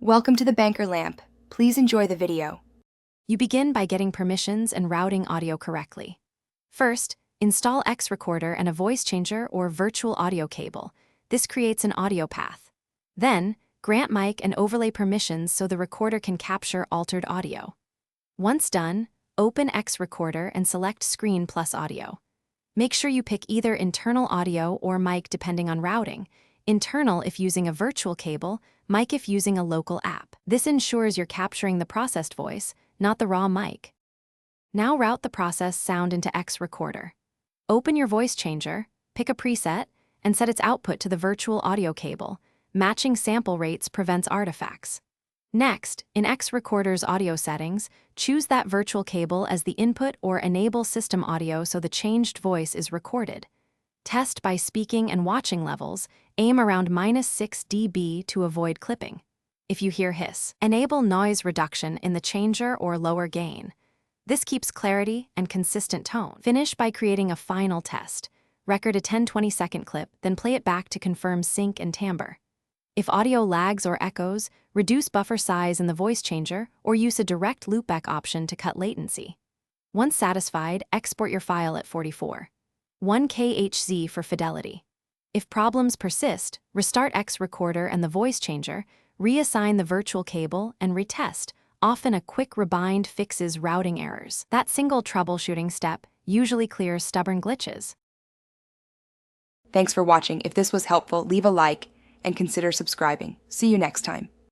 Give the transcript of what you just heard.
Welcome to the Banker Lamp. Please enjoy the video. You begin by getting permissions and routing audio correctly. First, install Xrecorder and a voice changer or virtual audio cable. This creates an audio path. Then, grant mic and overlay permissions so the recorder can capture altered audio. Once done, open Xrecorder and select Screen plus Audio. Make sure you pick either internal audio or mic depending on routing. Internal if using a virtual cable, mic if using a local app. This ensures you're capturing the processed voice, not the raw mic. Now route the processed sound into Xrecorder. Open your voice changer, pick a preset, and set its output to the virtual audio cable. Matching sample rates prevents artifacts. Next, in Xrecorder's audio settings, choose that virtual cable as the input or enable system audio so the changed voice is recorded. Test by speaking and watching levels, aim around -6 dB to avoid clipping. If you hear hiss, enable noise reduction in the changer or lower gain. This keeps clarity and consistent tone. Finish by creating a final test. Record a 10-20 second clip, then play it back to confirm sync and timbre. If audio lags or echoes, reduce buffer size in the voice changer or use a direct loopback option to cut latency. Once satisfied, export your file at 44.1 kHz for fidelity. If problems persist, restart Xrecorder and the voice changer, reassign the virtual cable, and retest. Often a quick rebind fixes routing errors. That single troubleshooting step usually clears stubborn glitches. Thanks for watching. If this was helpful, leave a like and consider subscribing. See you next time.